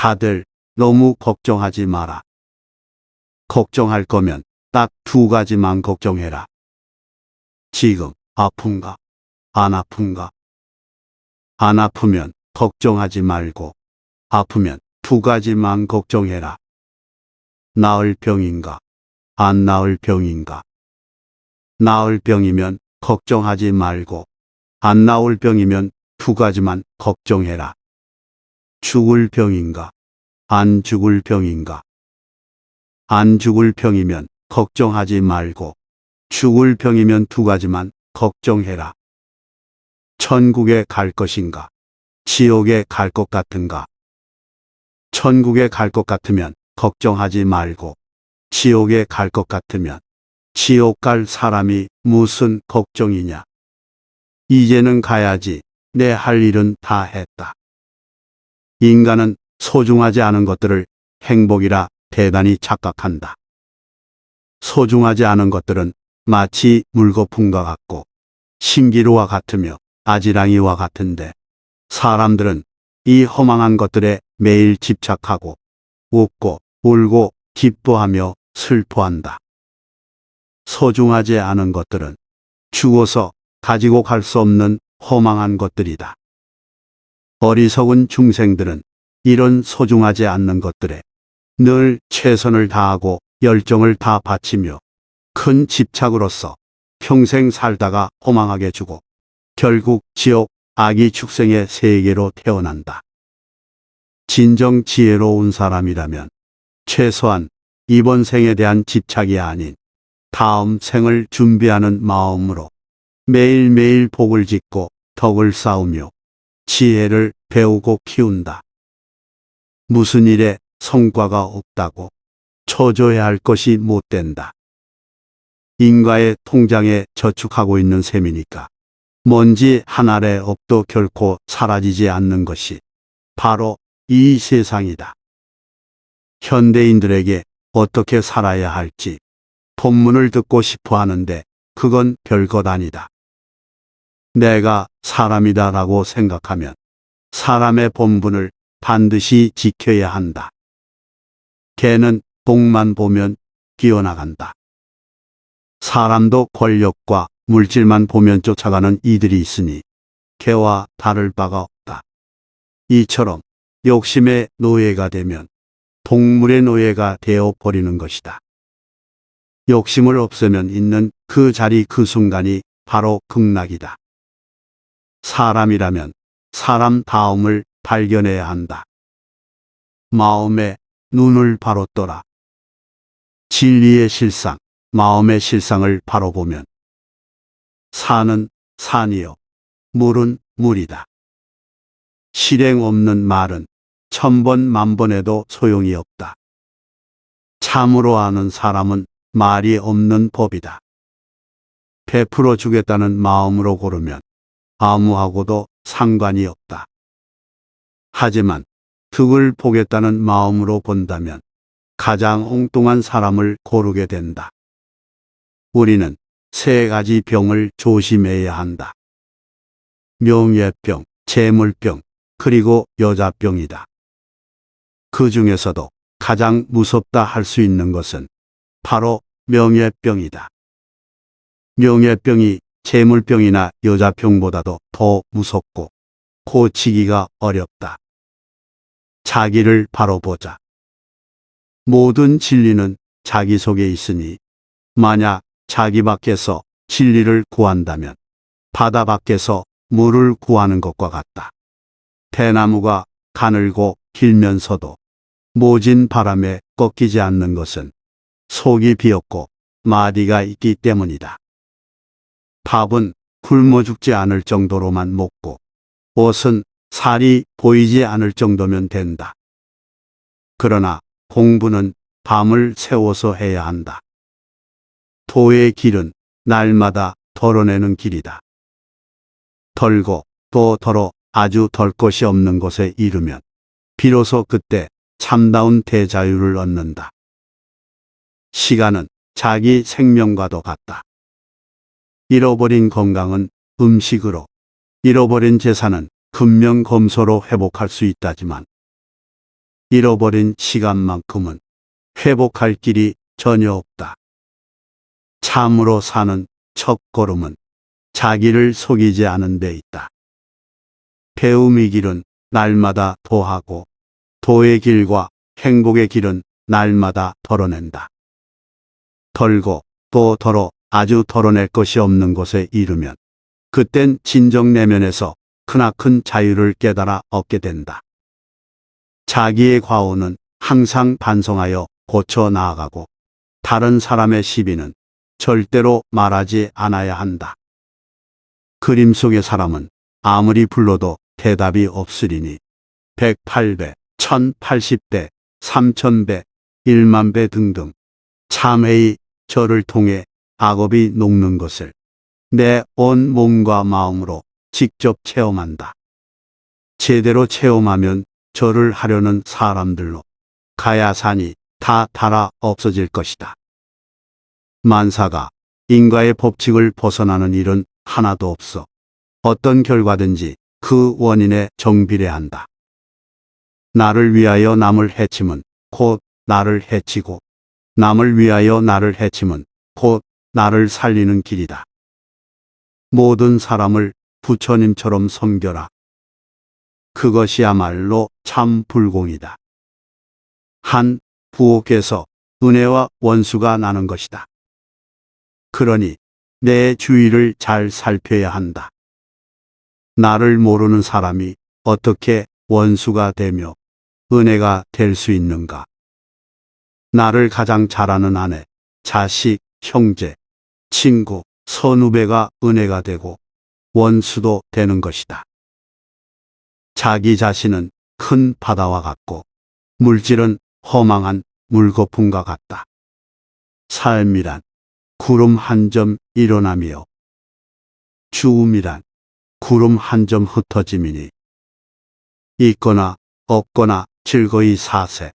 다들 너무 걱정하지 마라. 걱정할 거면 딱 두 가지만 걱정해라. 지금 아픈가? 안 아픈가? 안 아프면 걱정하지 말고 아프면 두 가지만 걱정해라. 나을 병인가? 안 나을 병인가? 나을 병이면 걱정하지 말고 안 나을 병이면 두 가지만 걱정해라. 죽을 병인가? 안 죽을 병인가? 안 죽을 병이면 걱정하지 말고 죽을 병이면 두 가지만 걱정해라. 천국에 갈 것인가? 지옥에 갈 것 같은가? 천국에 갈 것 같으면 걱정하지 말고 지옥에 갈 것 같으면 지옥 갈 사람이 무슨 걱정이냐? 이제는 가야지. 내 할 일은 다 했다. 인간은 소중하지 않은 것들을 행복이라 대단히 착각한다. 소중하지 않은 것들은 마치 물거품과 같고 신기루와 같으며 아지랑이와 같은데 사람들은 이 허망한 것들에 매일 집착하고 웃고 울고 기뻐하며 슬퍼한다. 소중하지 않은 것들은 죽어서 가지고 갈 수 없는 허망한 것들이다. 어리석은 중생들은 이런 소중하지 않는 것들에 늘 최선을 다하고 열정을 다 바치며 큰 집착으로서 평생 살다가 허망하게 죽어 결국 지옥 아기 축생의 세계로 태어난다. 진정 지혜로운 사람이라면 최소한 이번 생에 대한 집착이 아닌 다음 생을 준비하는 마음으로 매일매일 복을 짓고 덕을 쌓으며 지혜를 배우고 키운다. 무슨 일에 성과가 없다고 초조해야 할 것이 못 된다. 인가의 통장에 저축하고 있는 셈이니까 먼지 한 알의 업도 결코 사라지지 않는 것이 바로 이 세상이다. 현대인들에게 어떻게 살아야 할지 법문을 듣고 싶어 하는데 그건 별것 아니다. 내가 사람이다라고 생각하면 사람의 본분을 반드시 지켜야 한다. 개는 복만 보면 뛰어나간다. 사람도 권력과 물질만 보면 쫓아가는 이들이 있으니 개와 다를 바가 없다. 이처럼 욕심의 노예가 되면 동물의 노예가 되어 버리는 것이다. 욕심을 없애면 있는 그 자리 그 순간이 바로 극락이다. 사람이라면 사람 다움을 발견해야 한다. 마음의 눈을 바로 떠라. 진리의 실상, 마음의 실상을 바로 보면 산은 산이요, 물은 물이다. 실행 없는 말은 천번 만번 해도 소용이 없다. 참으로 아는 사람은 말이 없는 법이다. 베풀어 주겠다는 마음으로 고르면 아무하고도 상관이 없다. 하지만 득을 보겠다는 마음으로 본다면 가장 엉뚱한 사람을 고르게 된다. 우리는 세 가지 병을 조심해야 한다. 명예병, 재물병, 그리고 여자병이다. 그 중에서도 가장 무섭다 할 수 있는 것은 바로 명예병이다. 명예병이 재물병이나 여자병보다도 더 무섭고 고치기가 어렵다. 자기를 바로 보자. 모든 진리는 자기 속에 있으니 만약 자기 밖에서 진리를 구한다면 바다 밖에서 물을 구하는 것과 같다. 대나무가 가늘고 길면서도 모진 바람에 꺾이지 않는 것은 속이 비었고 마디가 있기 때문이다. 밥은 굶어 죽지 않을 정도로만 먹고 옷은 살이 보이지 않을 정도면 된다. 그러나 공부는 밤을 새워서 해야 한다. 도의 길은 날마다 덜어내는 길이다. 덜고 또 덜어 아주 덜 것이 없는 곳에 이르면 비로소 그때 참다운 대자유를 얻는다. 시간은 자기 생명과도 같다. 잃어버린 건강은 음식으로, 잃어버린 재산은 금명검소로 회복할 수 있다지만 잃어버린 시간만큼은 회복할 길이 전혀 없다. 참으로 사는 첫걸음은 자기를 속이지 않은 데 있다. 배움의 길은 날마다 도하고 도의 길과 행복의 길은 날마다 덜어낸다. 덜고 또 덜어 아주 덜어낼 것이 없는 곳에 이르면 그땐 진정 내면에서 크나큰 자유를 깨달아 얻게 된다. 자기의 과오는 항상 반성하여 고쳐 나아가고 다른 사람의 시비는 절대로 말하지 않아야 한다. 그림 속의 사람은 아무리 불러도 대답이 없으리니 108배, 1080배, 3000배, 1만배 등등 참회의 절을 통해 악업이 녹는 것을 내 온 몸과 마음으로 직접 체험한다. 제대로 체험하면 절을 하려는 사람들로 가야산이 다 닳아 없어질 것이다. 만사가 인과의 법칙을 벗어나는 일은 하나도 없어 어떤 결과든지 그 원인에 정비례한다. 나를 위하여 남을 해침은 곧 나를 해치고 남을 위하여 나를 해침은 곧 나를 살리는 길이다. 모든 사람을 부처님처럼 섬겨라. 그것이야말로 참 불공이다. 한 부옥에서 은혜와 원수가 나는 것이다. 그러니 내 주위를 잘 살펴야 한다. 나를 모르는 사람이 어떻게 원수가 되며 은혜가 될 수 있는가? 나를 가장 잘 아는 아내, 자식, 형제, 친구, 선후배가 은혜가 되고 원수도 되는 것이다. 자기 자신은 큰 바다와 같고 물질은 허망한 물거품과 같다. 삶이란 구름 한 점 일어나며 죽음이란 구름 한 점 흩어짐이니 있거나 없거나 즐거이 사세.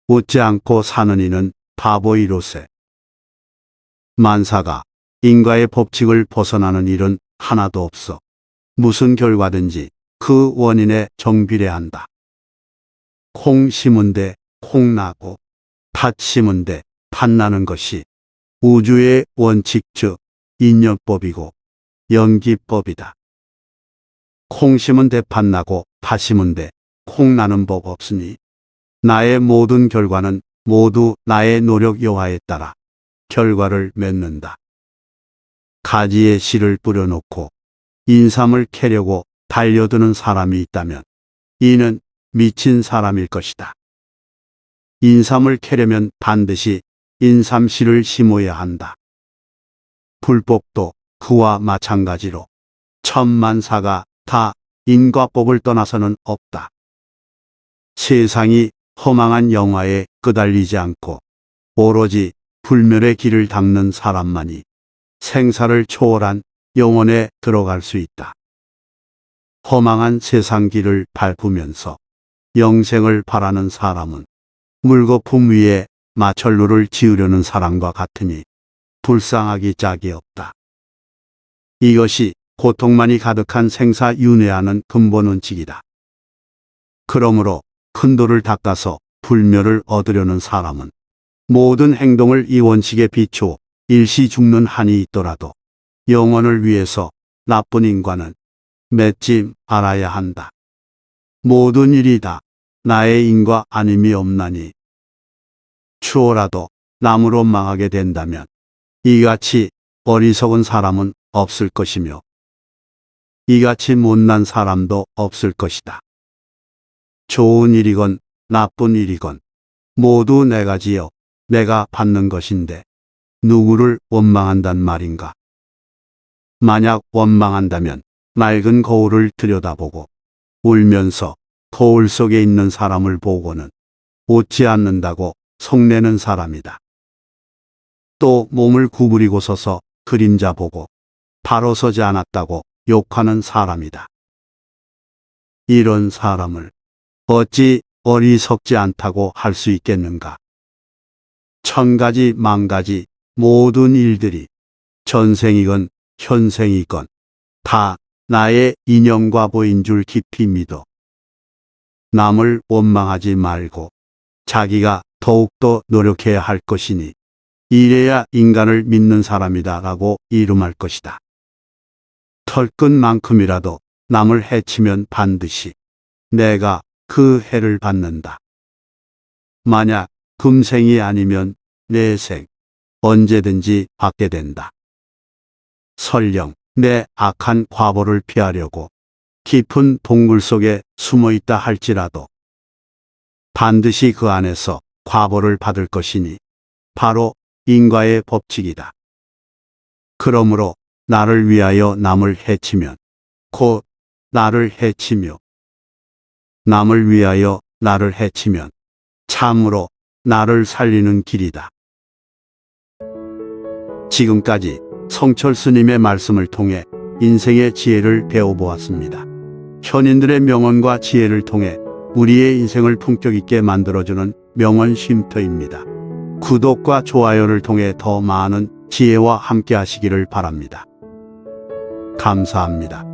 웃지 않고 사는 이는 바보이로세. 만사가 인과의 법칙을 벗어나는 일은 하나도 없어 무슨 결과든지 그 원인에 정비례한다. 콩 심은데 콩 나고 팥 심은데 팥 나는 것이 우주의 원칙 즉 인연법이고 연기법이다. 콩 심은 데 팥 나고 팥 심은 데 콩 나는 법 없으니 나의 모든 결과는 모두 나의 노력 여하에 따라 결과를 맺는다. 가지에 씨를 뿌려놓고 인삼을 캐려고 달려드는 사람이 있다면 이는 미친 사람일 것이다. 인삼을 캐려면 반드시 인삼씨를 심어야 한다. 불법도 그와 마찬가지로 천만사가 다 인과법을 떠나서는 없다. 세상이 허망한 영화에 끄달리지 않고 오로지 불멸의 길을 닦는 사람만이 생사를 초월한 영혼에 들어갈 수 있다. 허망한 세상 길을 밟으면서 영생을 바라는 사람은 물거품 위에 마철루를 지으려는 사람과 같으니 불쌍하기 짝이 없다. 이것이 고통만이 가득한 생사윤회하는 근본 원칙이다. 그러므로 큰 돌을 닦아서 불멸을 얻으려는 사람은 모든 행동을 이 원칙에 비추어 일시 죽는 한이 있더라도 영혼을 위해서 나쁜 인과는 맺지 말아야 한다. 모든 일이 다 나의 인과 아님이 없나니 추호라도 남으로 망하게 된다면 이같이 어리석은 사람은 없을 것이며 이같이 못난 사람도 없을 것이다. 좋은 일이건 나쁜 일이건 모두 내가 지어 내가 받는 것인데 누구를 원망한단 말인가? 만약 원망한다면 맑은 거울을 들여다보고 울면서 거울 속에 있는 사람을 보고는 웃지 않는다고 속내는 사람이다. 또 몸을 구부리고 서서 그림자 보고 바로 서지 않았다고 욕하는 사람이다. 이런 사람을 어찌 어리석지 않다고 할 수 있겠는가? 천가지 만가지 모든 일들이 전생이건 현생이건 다 나의 인연과 보인 줄 깊이 믿어 남을 원망하지 말고 자기가 더욱더 노력해야 할 것이니 이래야 인간을 믿는 사람이다라고 이름할 것이다. 털끝만큼이라도 남을 해치면 반드시 내가 그 해를 받는다. 만약 금생이 아니면 내생 언제든지 받게 된다. 설령 내 악한 과보를 피하려고 깊은 동굴 속에 숨어 있다 할지라도 반드시 그 안에서 과보를 받을 것이니 바로 인과의 법칙이다. 그러므로 나를 위하여 남을 해치면 곧 나를 해치며 남을 위하여 나를 해치면 참으로 나를 살리는 길이다. 지금까지 성철 스님의 말씀을 통해 인생의 지혜를 배워보았습니다. 현인들의 명언과 지혜를 통해 우리의 인생을 품격 있게 만들어주는 명언 쉼터입니다. 구독과 좋아요를 통해 더 많은 지혜와 함께 하시기를 바랍니다. 감사합니다.